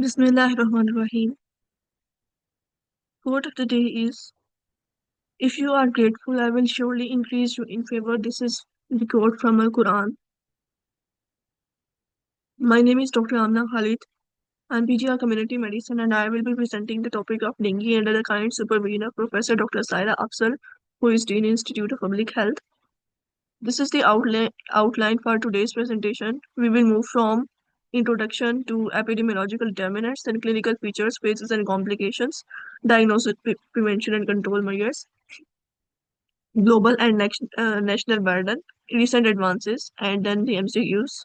Bismillahirrahmanirrahim. Quote of the day is: If you are grateful, I will surely increase you in favor. This is the quote from Al Quran. My name is Dr. Amna Khalid. I'm PGR Community Medicine and I will be presenting the topic of dengue under the kind supervision of Professor Dr. Saira Afzal, who is Dean Institute of Public Health. This is the outline for today's presentation. We will move from introduction to epidemiological determinants and clinical features, phases and complications, diagnosis, prevention and control measures, global and national burden, recent advances, and then the MCQs.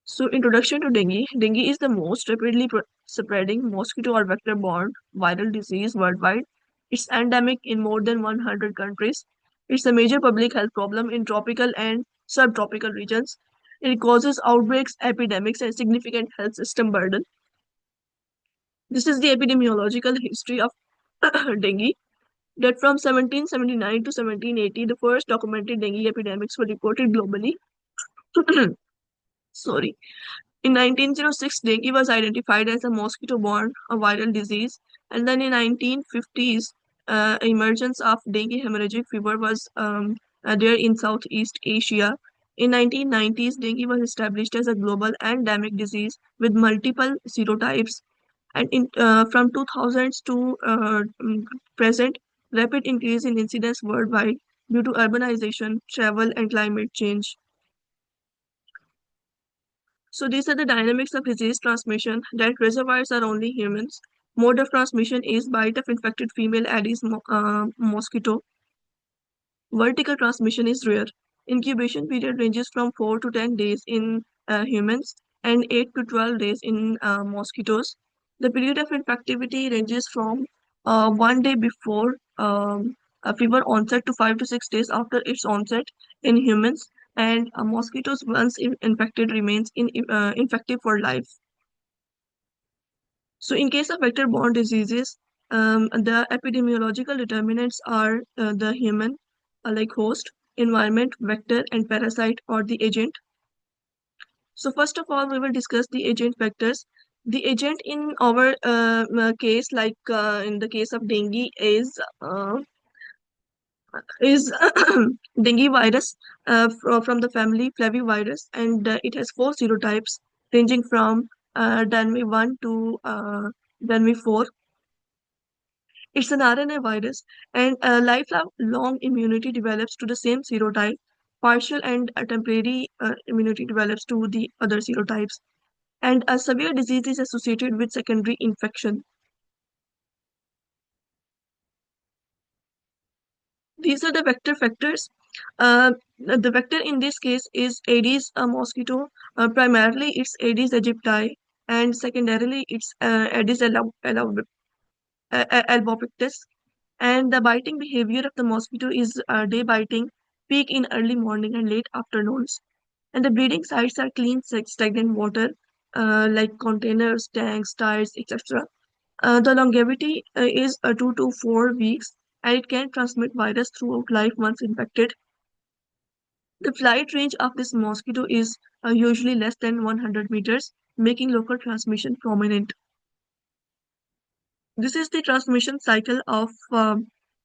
So, introduction to dengue. Dengue is the most rapidly spreading mosquito or vector-borne viral disease worldwide. It's endemic in more than 100 countries. It's a major public health problem in tropical and subtropical regions. It causes outbreaks, epidemics, and significant health system burden. This is the epidemiological history of dengue. That from 1779 to 1780, the first documented dengue epidemics were reported globally. Sorry. In 1906, dengue was identified as a mosquito-borne viral disease, and then in 1950s, emergence of dengue hemorrhagic fever was there in Southeast Asia. In 1990s, dengue was established as a global endemic disease with multiple serotypes, and from 2000s to present, rapid increase in incidence worldwide due to urbanization, travel, and climate change. So these are the dynamics of disease transmission. That reservoirs are only humans. Mode of transmission is bite of infected female Aedes mosquito. Vertical transmission is rare. Incubation period ranges from 4 to 10 days in humans and 8 to 12 days in mosquitoes. The period of infectivity ranges from 1 day before a fever onset to 5 to 6 days after its onset in humans, and mosquitoes once infected remains infective for life. So in case of vector-borne diseases, the epidemiological determinants are the human, like host, environment, vector, and parasite or the agent. So first of all, we will discuss the agent vectors. The agent in our case, like in the case of dengue, is dengue virus from the family flavivirus, and it has 4 serotypes ranging from Dengue 1 to Dengue 4. It's an RNA virus, and lifelong immunity develops to the same serotype. Partial and temporary immunity develops to the other serotypes, and a severe disease is associated with secondary infection. These are the vector factors. The vector in this case is Aedes mosquito. Primarily, it's Aedes aegypti, and secondarily, it's Aedes albopictus. And the biting behavior of the mosquito is day biting, peak in early morning and late afternoons. And the breeding sites are clean, stagnant water, like containers, tanks, tires, etc. The longevity is 2 to 4 weeks, and it can transmit virus throughout life once infected. The flight range of this mosquito is usually less than 100 meters, making local transmission prominent. This is the transmission cycle of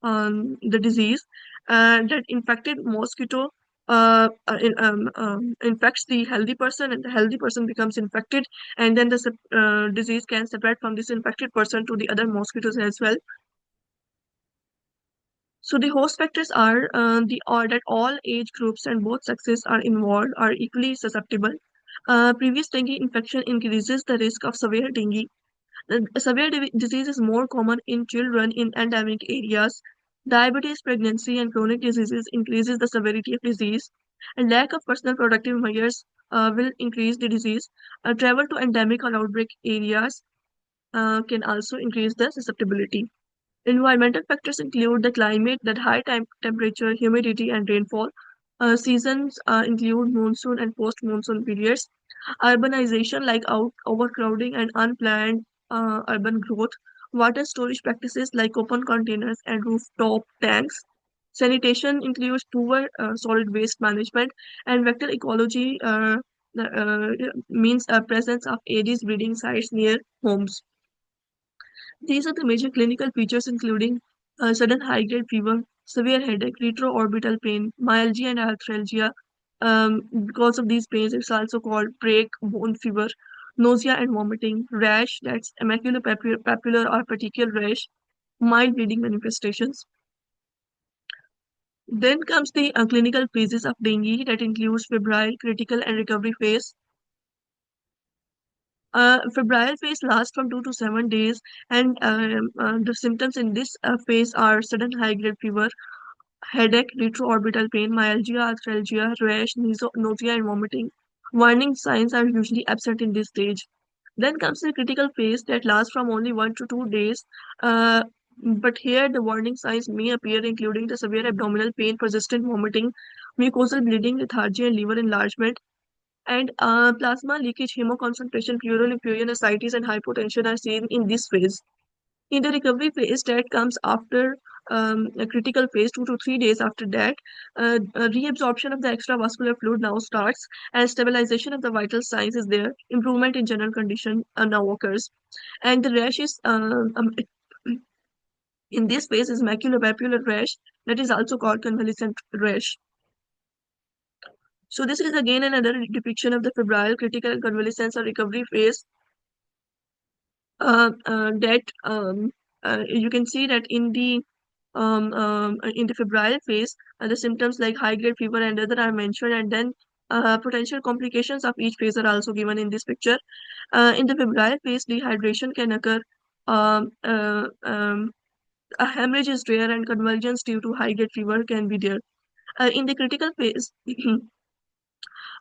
the disease, that infected mosquito infects the healthy person, and the healthy person becomes infected, and then the disease can spread from this infected person to the other mosquitoes as well. So the host factors are that all age groups and both sexes are involved are equally susceptible. Previous dengue infection increases the risk of severe dengue. Severe disease is more common in children in endemic areas. Diabetes, pregnancy, and chronic diseases increases the severity of disease, and lack of personal protective measures will increase the disease. Travel to endemic or outbreak areas can also increase the susceptibility. Environmental factors include the climate, that high temperature, humidity, and rainfall. Seasons include monsoon and post-monsoon periods. Urbanization, like overcrowding and unplanned urban growth. Water storage practices like open containers and rooftop tanks. Sanitation includes poor solid waste management, and vector ecology. means a presence of Aedes breeding sites near homes. These are the major clinical features, including sudden high-grade fever, severe headache, retroorbital pain, myalgia, and arthralgia. Because of these pains, it's also called break bone fever, nausea and vomiting, rash, that's maculopapular or petechial rash, mild bleeding manifestations. Then comes the clinical phases of dengue that includes febrile, critical, and recovery phase. Febrile phase lasts from 2 to 7 days, and the symptoms in this phase are sudden high-grade fever, headache, retroorbital pain, myalgia, arthralgia, rash, nausea, and vomiting. Warning signs are usually absent in this stage. Then comes the critical phase that lasts from only 1 to 2 days. Uh, but here the warning signs may appear, including the severe abdominal pain, persistent vomiting, mucosal bleeding, lethargy, and liver enlargement. And plasma leakage, hemoconcentration, pleural effusion, ascites, and hypotension are seen in this phase. In the recovery phase, that comes after a critical phase, 2 to 3 days after that, reabsorption of the extravascular fluid now starts, and stabilization of the vital signs is there. Improvement in general condition now occurs, and the rash is in this phase is maculopapular rash, that is also called convalescent rash. So this is again another depiction of the febrile, critical, and convalescence or recovery phase. That you can see that in the febrile phase, the symptoms like high-grade fever and other are mentioned, and then potential complications of each phase are also given in this picture. In the febrile phase, dehydration can occur. Um, uh, um, a hemorrhage is rare, and convulsions due to high-grade fever can be there. In the critical phase,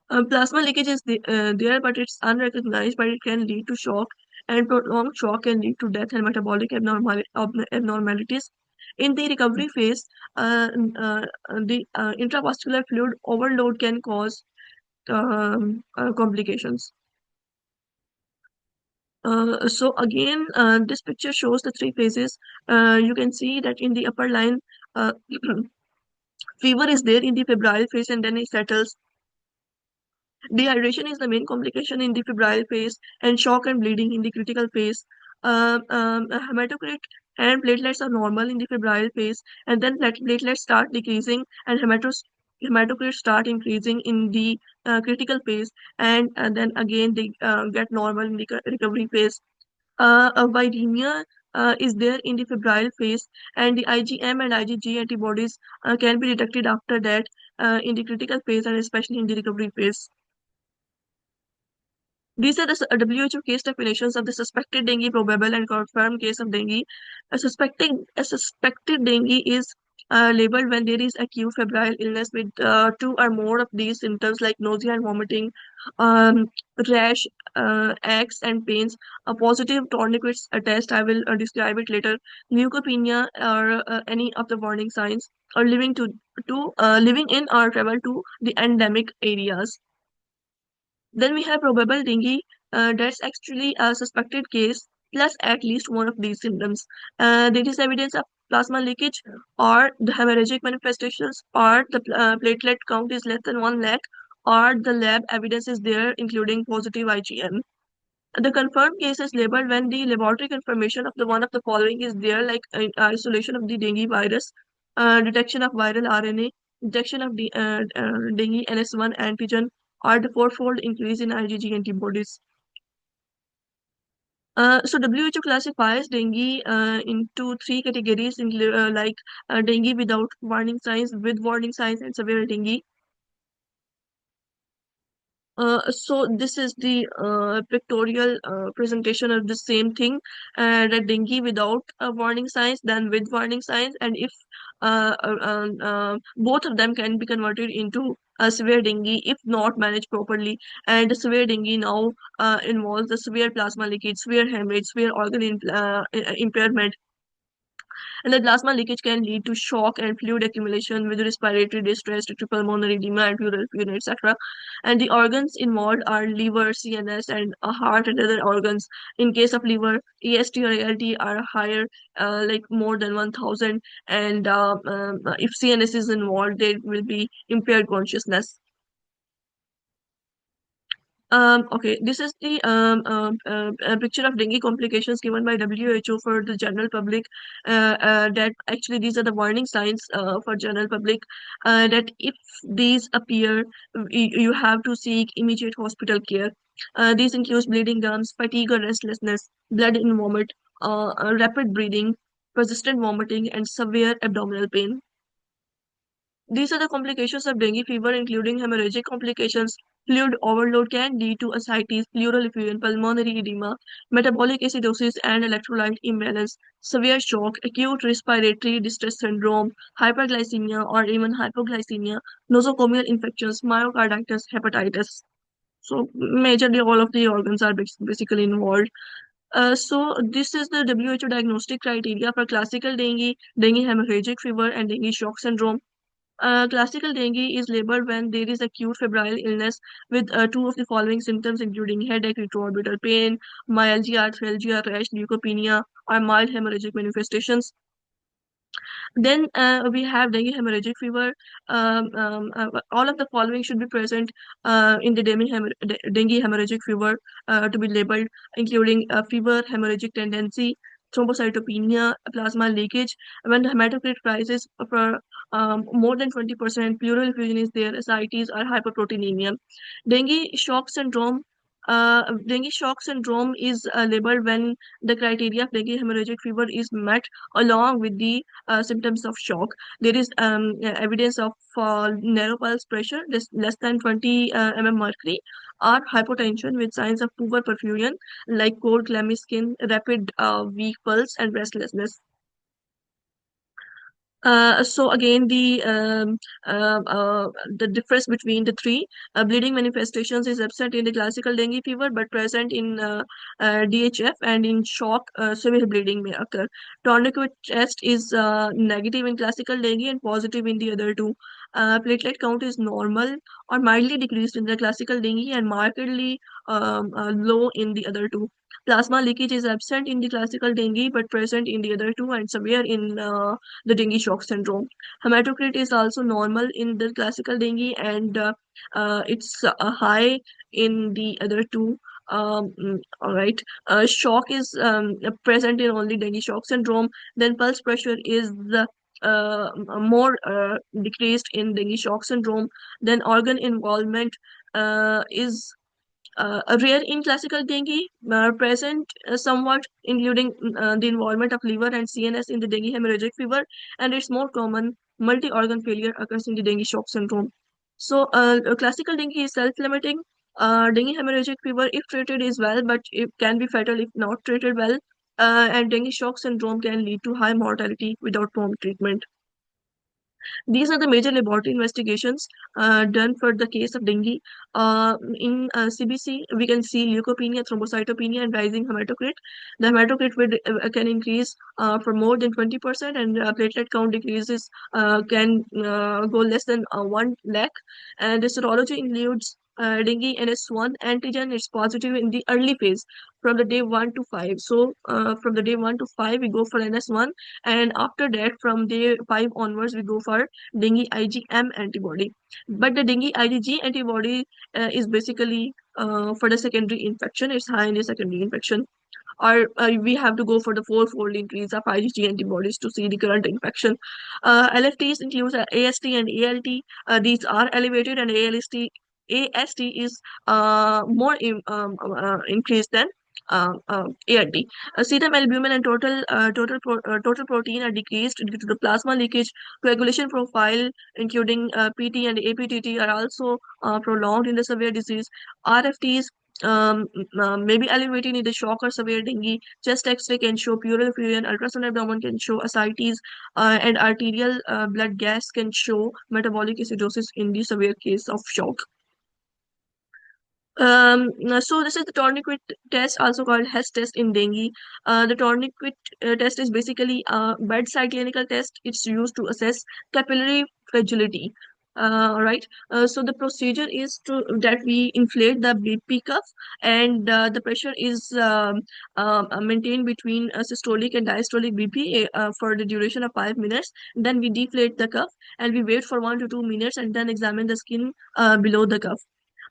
plasma leakage is there, but it's unrecognized, but it can lead to shock, and prolonged shock can lead to death and metabolic abnormalities. In the recovery phase, the intravascular fluid overload can cause complications. So again, this picture shows the three phases. You can see that in the upper line, uh, fever is there in the febrile phase, and then it settles. Dehydration is the main complication in the febrile phase, and shock and bleeding in the critical phase. Hematocrit and platelets are normal in the febrile phase, and then platelets start decreasing, and hematocrit start increasing in the critical phase, and then again they get normal in the recovery phase. Viremia is there in the febrile phase, and the IgM and IgG antibodies can be detected after that in the critical phase, and especially in the recovery phase. These are the WHO case definitions of the suspected dengue, probable, and confirmed case of dengue. A suspected dengue is labeled when there is acute febrile illness with two or more of these symptoms like nausea and vomiting, um, rash, aches and pains. A positive tourniquet test, I will describe it later. Leukopenia or any of the warning signs, or living in or travel to the endemic areas. Then we have probable dengue. That's actually a suspected case plus at least one of these symptoms. There is evidence of plasma leakage or the hemorrhagic manifestations, or the platelet count is less than 1 lakh, or the lab evidence is there, including positive IgM. The confirmed case is labeled when the laboratory confirmation of the one of the following is there, like isolation of the dengue virus, detection of viral RNA, detection of the dengue NS1 antigen, or the fourfold increase in IgG antibodies. So WHO classifies dengue into three categories, like dengue without warning signs, with warning signs, and severe dengue. So this is the pictorial presentation of the same thing, that dengue without warning signs, then with warning signs, and if both of them can be converted into severe dengue if not managed properly. And the severe dengue now involves the severe plasma leakage, severe hemorrhage, severe impairment, and the plasma leakage can lead to shock and fluid accumulation with respiratory distress due to pulmonary edema and pleural effusion, etc. And the organs involved are liver, CNS, and heart and other organs. In case of liver, EST or ALT are higher, like more than 1000. And if CNS is involved, there will be impaired consciousness. Okay, this is the picture of dengue complications given by WHO for the general public. That actually these are the warning signs for general public that if these appear, you have to seek immediate hospital care. These includes bleeding gums, fatigue or restlessness, blood in vomit, rapid breathing, persistent vomiting, and severe abdominal pain. These are the complications of dengue fever, including hemorrhagic complications. Fluid overload can lead to ascites, pleural effusion, pulmonary edema, metabolic acidosis, and electrolyte imbalance, severe shock, acute respiratory distress syndrome, hyperglycemia, or even hypoglycemia, nosocomial infections, myocarditis, hepatitis. So, majorly all of the organs are basically involved. So, this is the WHO diagnostic criteria for classical dengue, dengue hemorrhagic fever, and dengue shock syndrome. Classical dengue is labeled when there is acute febrile illness with two of the following symptoms, including headache, retroorbital pain, myalgia, arthralgia, rash, leukopenia, or mild hemorrhagic manifestations. Then we have dengue hemorrhagic fever. All of the following should be present in the dengue hemorrhagic fever to be labeled, including fever, hemorrhagic tendency, thrombocytopenia, plasma leakage. When the hematocrit rises for more than 20%, pleural effusion is there, ascites, or hyperproteinemia. Dengue shock syndrome. Dengue shock syndrome is labeled when the criteria of dengue hemorrhagic fever is met along with the symptoms of shock. There is evidence of narrow pulse pressure, less than 20 mm mercury, or hypotension with signs of poor perfusion like cold, clammy skin, rapid weak pulse, and restlessness. So again, the difference between the three bleeding manifestations is absent in the classical dengue fever, but present in DHF, and in shock, severe bleeding may occur. Tourniquet test is negative in classical dengue and positive in the other two. Platelet count is normal or mildly decreased in the classical dengue and markedly low in the other two. Plasma leakage is absent in the classical dengue but present in the other two and severe in the dengue shock syndrome. Hematocrit is also normal in the classical dengue and it's high in the other two. All right. Shock is present in only dengue shock syndrome. Then pulse pressure is more decreased in dengue shock syndrome. Then organ involvement is rare in classical dengue, present somewhat, including the involvement of liver and CNS in the dengue hemorrhagic fever, and it's more common. Multi-organ failure occurs in the dengue shock syndrome. So, classical dengue is self-limiting. Dengue hemorrhagic fever, if treated, is well, but it can be fatal if not treated well. And dengue shock syndrome can lead to high mortality without prompt treatment. These are the major laboratory investigations done for the case of dengue. In CBC, we can see leukopenia, thrombocytopenia, and rising hematocrit. The hematocrit can increase for more than 20%, and platelet count decreases can go less than 1 lakh. And the serology includes dengue NS1 antigen is positive in the early phase from the day 1 to 5. So, from the day 1 to 5, we go for NS1, and after that, from day 5 onwards, we go for dengue IgM antibody. But the dengue IgG antibody is basically for the secondary infection. It's high in the secondary infection. Or we have to go for the fourfold increase of IgG antibodies to see the current infection. LFTs includes AST and ALT. These are elevated, and AST is more increased than ALT. Serum albumin and total protein are decreased due to the plasma leakage. Coagulation profile, including PT and APTT, are also prolonged in the severe disease. RFTs may be elevated in the shock or severe dengue. Chest X-ray can show pleural effusion. Ultrasound abdomen can show ascites, and arterial blood gas can show metabolic acidosis in the severe case of shock. So this is the tourniquet test, also called Hess test in dengue. The tourniquet test is basically a bedside clinical test. It's used to assess capillary fragility. Right. So the procedure is to that we inflate the BP cuff, and the pressure is maintained between systolic and diastolic BP for the duration of 5 minutes. Then we deflate the cuff and we wait for 1 to 2 minutes and then examine the skin below the cuff.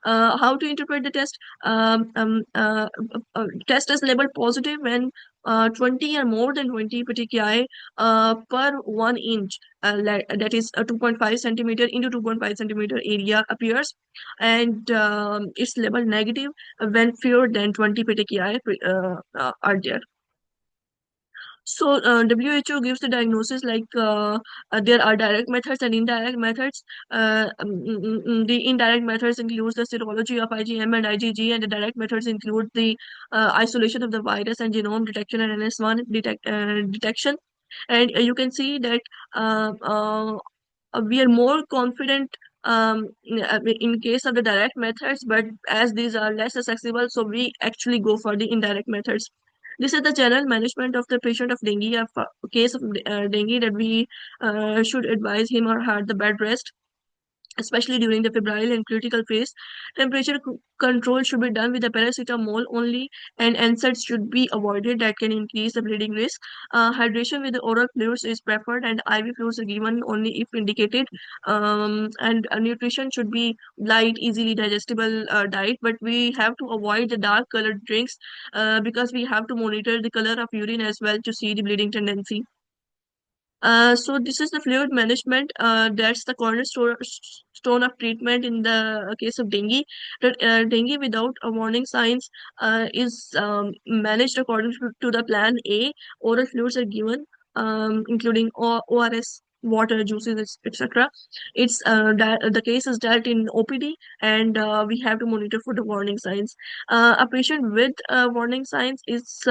How to interpret the test? Test is labeled positive when 20 or more than 20 petechiae per 1 inch, that is 2.5 centimeter into 2.5 centimeter area appears, and it's labeled negative when fewer than 20 petechiae are there. So WHO gives the diagnosis like there are direct methods and indirect methods. The indirect methods includes the serology of IgM and IgG, and the direct methods include the isolation of the virus and genome detection and NS1 detection. And you can see that uh, uh, we are more confident in case of the direct methods, but as these are less accessible, so we actually go for the indirect methods. This is the general management of the patient of dengue. A case of dengue, that we should advise him or her the bed rest, especially during the febrile and critical phase. Temperature control should be done with the paracetamol only, and NSAIDs should be avoided that can increase the bleeding risk. Hydration with the oral fluids is preferred, and IV fluids are given only if indicated. And nutrition should be light, easily digestible diet, but we have to avoid the dark colored drinks because we have to monitor the color of urine as well to see the bleeding tendency. So this is the fluid management. That's the cornerstone stone of treatment in the case of dengue. That dengue without warning signs is managed according to the plan A. Oral fluids are given, including ORS, water, juices, etc. It's the case is dealt in OPD, and we have to monitor for the warning signs. A patient with warning signs is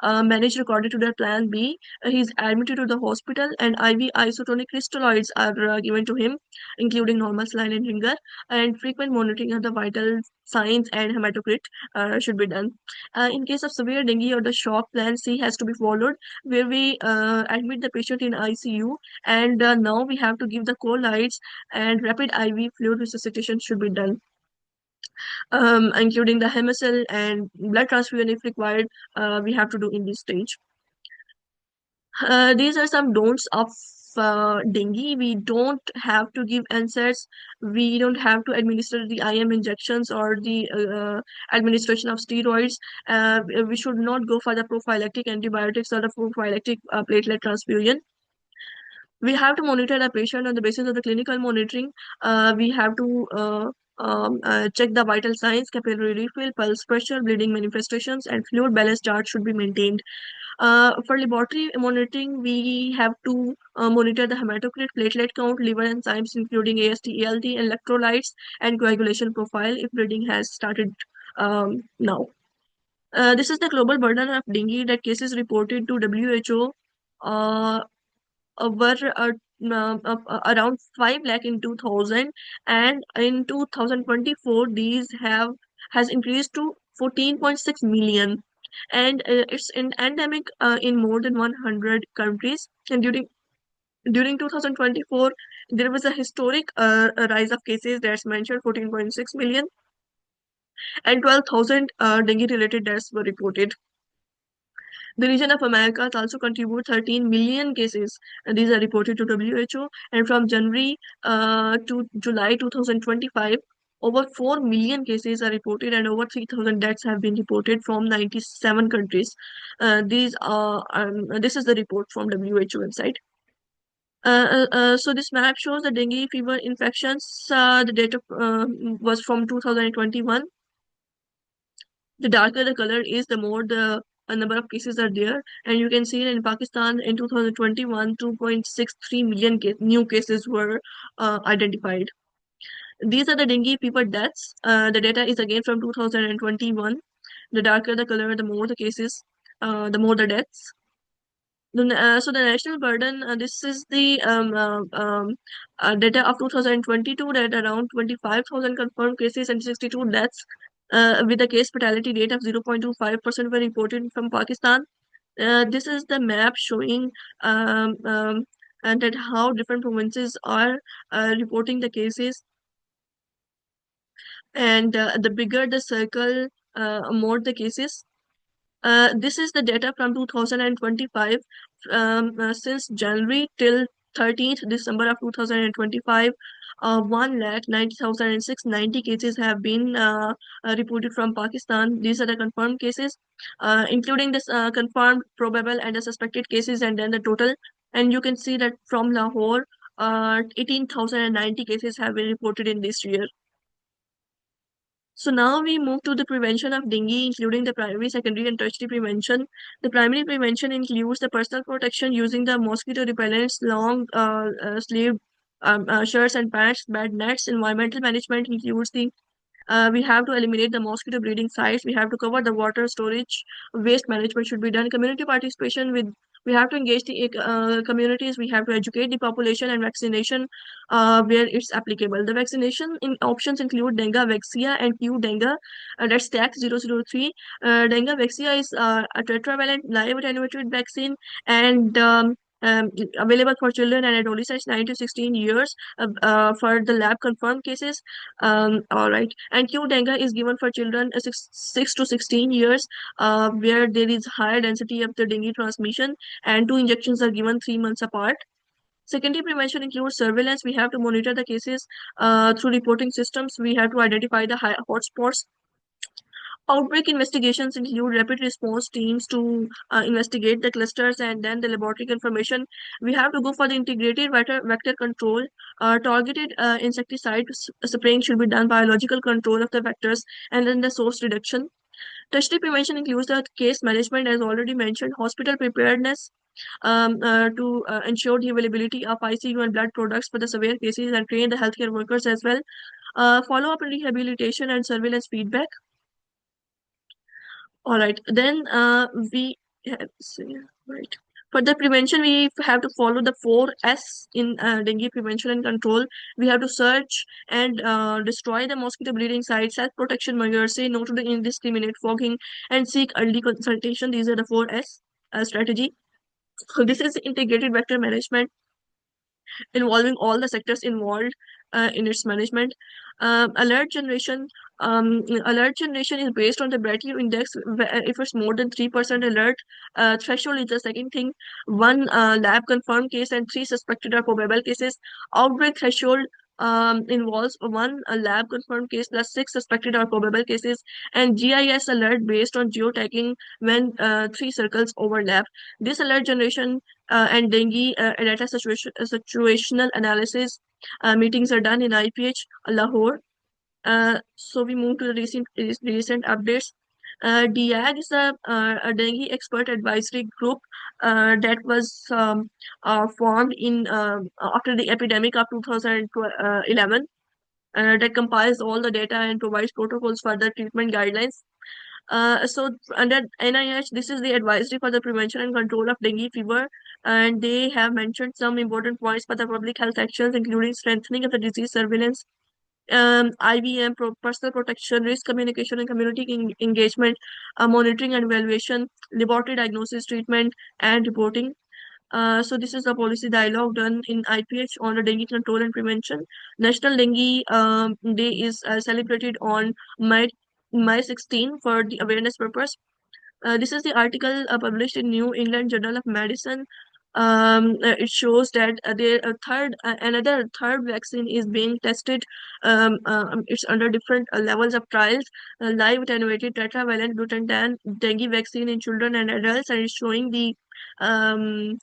managed according to the plan B. He's admitted to the hospital, and IV isotonic crystalloids are given to him, including normal saline and ringer, and frequent monitoring of the vital signs and hematocrit should be done. In case of severe dengue or the shock, plan C has to be followed, where we admit the patient in ICU, and now we have to give the colloids, and rapid IV fluid resuscitation should be done, including the Hemocell and blood transfusion if required. We have to do in this stage. These are some don'ts of dengue. We don't have to give NSAIDs. We don't have to administer the IM injections or the administration of steroids. We should not go for the prophylactic antibiotics or the prophylactic platelet transfusion. We have to monitor the patient on the basis of the clinical monitoring. We have to check the vital signs, capillary refill, pulse pressure, bleeding manifestations, and fluid balance chart should be maintained. For laboratory monitoring, we have to monitor the hematocrit, platelet count, liver enzymes, including AST, ALT, electrolytes, and coagulation profile if bleeding has started now. This is the global burden of dengue that cases reported to WHO were around 5 lakh in 2000, and in 2024 these have has increased to 14.6 million, and it's an endemic in more than 100 countries. And during 2024 there was a historic rise of cases that's mentioned, 14.6 million, and 12,000 dengue related deaths were reported. The region of Americas also contribute 13 million cases, and these are reported to WHO. And from January to July 2025, over 4 million cases are reported, and over 3,000 deaths have been reported from 97 countries. This is the report from WHO website. So this map shows the dengue fever infections. The data was from 2021. The darker the color is, the more the number of cases are there. And you can see in Pakistan in 2021, 2.63 million new cases were identified. These are the dengue fever deaths. The data is again from 2021. The darker the color, the more the cases, the more the deaths. So the national burden, this is the data of 2022, that around 25,000 confirmed cases and 62 deaths, with a case fatality rate of 0.25% were reported from Pakistan. This is the map showing and that how different provinces are reporting the cases, and the bigger the circle, more the cases. This is the data from 2025, since January till 13th December of 2025. 1,90,690 cases have been reported from Pakistan. These are the confirmed cases, including this confirmed, probable, and the suspected cases, and then the total. And you can see that from Lahore, 18,090 cases have been reported in this year. So now we move to the prevention of dengue, including the primary, secondary, and tertiary prevention. The primary prevention includes the personal protection using the mosquito repellents, long sleeve shirts and pants, bed nets. Environmental management includes the we have to eliminate the mosquito breeding sites. We have to cover the water storage. Waste management should be done. Community participation with we have to engage the communities. We have to educate the population and vaccination where it's applicable. The vaccination options include dengue vexia and Q dengue. That's TAC 003. Dengue vexia is a tetravalent live attenuated vaccine and available for children and adolescents 9 to 16 years for the lab confirmed cases. All right. And Q dengue is given for children 6 to 16 years, where there is higher density of the dengue transmission, and two injections are given 3 months apart. Secondary prevention includes surveillance. We have to monitor the cases through reporting systems. We have to identify the hotspots. Outbreak investigations include rapid response teams to investigate the clusters and then the laboratory confirmation. We have to go for the integrated vector control. Targeted insecticide spraying should be done, biological control of the vectors, and then the source reduction. Tertiary prevention includes the case management, as already mentioned, hospital preparedness to ensure the availability of ICU and blood products for the severe cases and train the healthcare workers as well. Follow-up and rehabilitation and surveillance feedback. All right, then we have right. For the prevention, we have to follow the 4S in dengue prevention and control. We have to search and destroy the mosquito breeding sites, self-protection measures, say no to the indiscriminate fogging, and seek early consultation. These are the 4S strategy. So this is integrated vector management involving all the sectors involved in its management. Alert generation. Alert generation is based on the Bradley index. If it's more than 3% alert, threshold is the second thing. One lab confirmed case and three suspected or probable cases. Outbreak threshold involves one lab confirmed case plus six suspected or probable cases, and GIS alert based on geotagging when three circles overlap. This alert generation and dengue data situational analysis meetings are done in IPH Lahore. So we move to the recent updates. DIAG is a dengue expert advisory group that was formed in after the epidemic of 2011 that compiles all the data and provides protocols for the treatment guidelines. So under NIH, this is the advisory for the prevention and control of dengue fever, and they have mentioned some important points for the public health actions, including strengthening of the disease surveillance, IBM, personal protection, risk communication and community engagement, monitoring and evaluation, laboratory diagnosis, treatment, and reporting. So this is the policy dialogue done in IPH on the dengue control and prevention. National Dengue Day is celebrated on May 16 for the awareness purpose. This is the article published in New England Journal of Medicine. It shows that another third vaccine is being tested. It's under different levels of trials. Live attenuated tetravalent glutathione dengue vaccine in children and adults, and it's showing the um,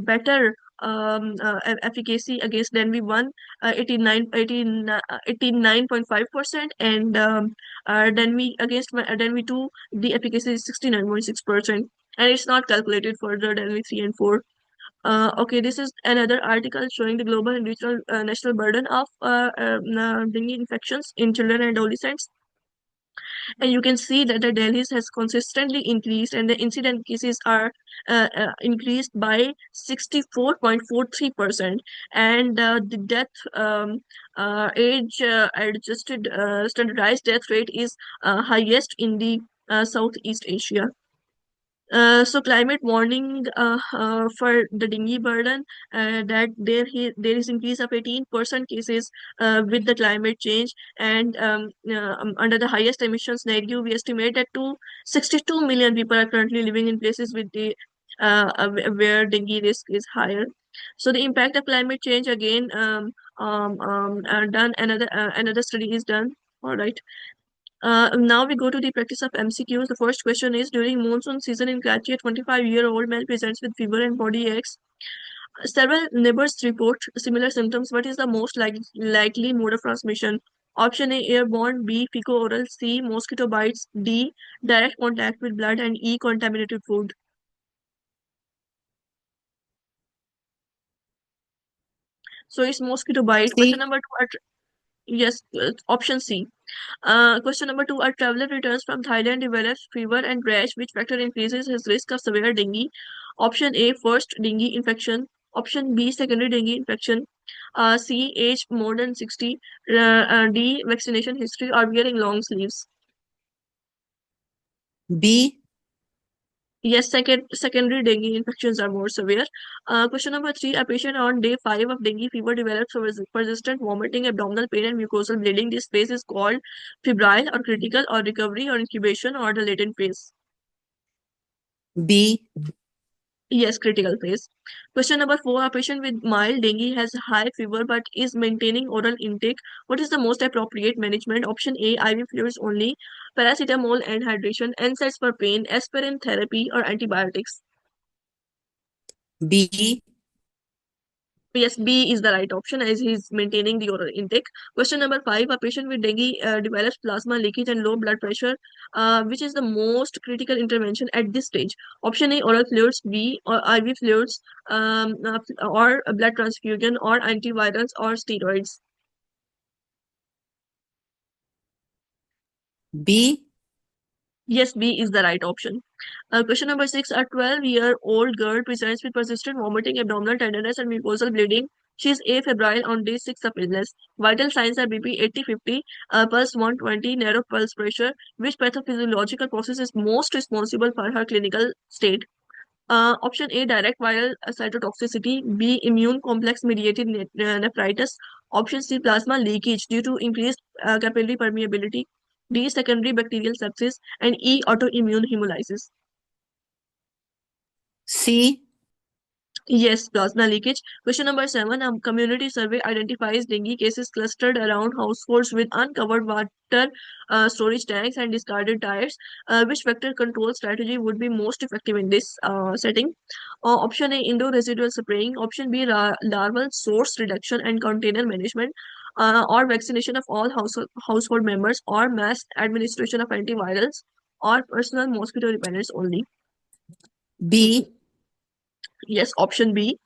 better efficacy against DenV1, 89.5%, and DenV2, the efficacy is 69.6%, and it's not calculated for the DenV3 and 4. Okay, this is another article showing the global and regional national burden of dengue infections in children and adolescents. And you can see that the Delhi's has consistently increased, and the incident cases are increased by 64.43%, and the death age adjusted standardized death rate is highest in the Southeast Asia. So climate warning for the dengue burden, that there is increase of 18% cases with the climate change, and under the highest emission scenario, we estimate that 62 million people are currently living in places with the where dengue risk is higher. So the impact of climate change again, done. Another study is done. All right. Now we go to the practice of MCQs. The first question is: during monsoon season in Karachi, a 25-year-old man presents with fever and body aches. Several neighbors report similar symptoms. What is the most likely mode of transmission? Option A, airborne; B, fecal-oral; C, mosquito bites; D, direct contact with blood; and E, contaminated food. So it's mosquito bite. Question C. number two. Yes, option C. Question number two: a traveler returns from Thailand, develops fever and rash. Which factor increases his risk of severe dengue? Option A, first dengue infection. Option B, secondary dengue infection. C, age more than 60. D, vaccination history or wearing long sleeves. B. Yes, secondary dengue infections are more severe. Question number three: a patient on day 5 of dengue fever develops persistent vomiting, abdominal pain, and mucosal bleeding. This phase is called febrile or critical or recovery or incubation or the latent phase. B. Yes, critical phase. Question number four: a patient with mild dengue has high fever but is maintaining oral intake. What is the most appropriate management? Option A, IV fluids only, paracetamol and hydration, NSAIDs for pain, aspirin therapy, or antibiotics. B. Yes, B is the right option as he's maintaining the oral intake. Question number five: a patient with dengue develops plasma leakage and low blood pressure. Which is the most critical intervention at this stage? Option A, oral fluids; B, or IV fluids, or a blood transfusion, or antivirals, or steroids. B. Yes, B is the right option. Question number six: a 12-year-old girl presents with persistent vomiting, abdominal tenderness, and mucosal bleeding. She is afebrile on day 6 of illness. Vital signs are BP 80-50, pulse 120, narrow pulse pressure. Which pathophysiological process is most responsible for her clinical state? Option A, direct viral cytotoxicity; B, immune complex mediated nephritis; option C, plasma leakage due to increased capillary permeability; D, secondary bacterial sepsis; and E, autoimmune hemolysis. C. Yes, plasma leakage. Question number seven. A community survey identifies dengue cases clustered around households with uncovered water storage tanks and discarded tires. Which vector control strategy would be most effective in this setting? Option A, indoor residual spraying. Option B, larval source reduction and container management. Or vaccination of all household members, or mass administration of antivirals, or personal mosquito repellents only. B. Yes, option B.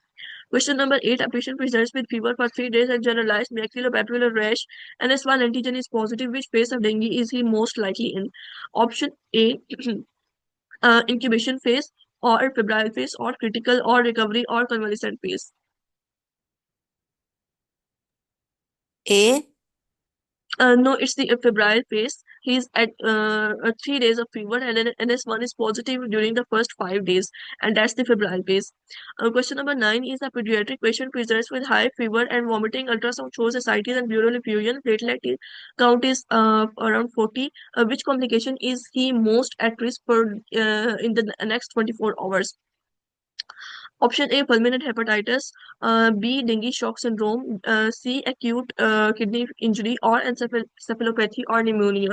Question number eight. A patient presents with fever for 3 days and generalized maculopapular rash. NS1 antigen is positive. Which phase of dengue is he most likely in? Option A, incubation phase, or febrile phase, or critical, or recovery, or convalescent phase. A. No, it's the febrile phase. He's at 3 days of fever, and then NS1 is positive during the first 5 days, and that's the febrile phase. Question number nine is: a pediatric patient presents with high fever and vomiting. Ultrasound shows ascites and pleural effusion. Count is around 40. Which complication is he most at risk for in the next 24 hours? Option A, fulminant hepatitis; B, dengue shock syndrome; C, acute kidney injury, or encephalopathy or pneumonia.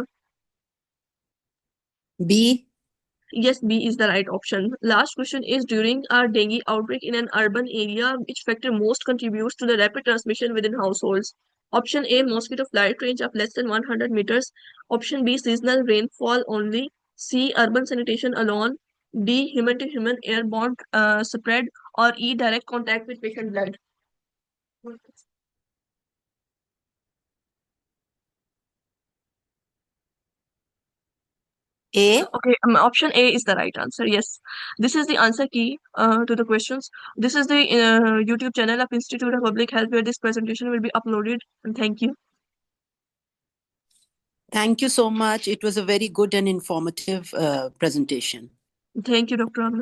B. Yes, B is the right option. Last question is: during a dengue outbreak in an urban area, which factor most contributes to the rapid transmission within households? Option A, mosquito flight range of less than 100 meters. Option B, seasonal rainfall only. C, urban sanitation alone. D, human to human airborne spread. Or E, direct contact with patient blood. A. Okay, option A is the right answer. Yes, this is the answer key to the questions. This is the YouTube channel of Institute of Public Health where this presentation will be uploaded. And thank you. Thank you so much. It was a very good and informative presentation. Thank you, Dr. Amna.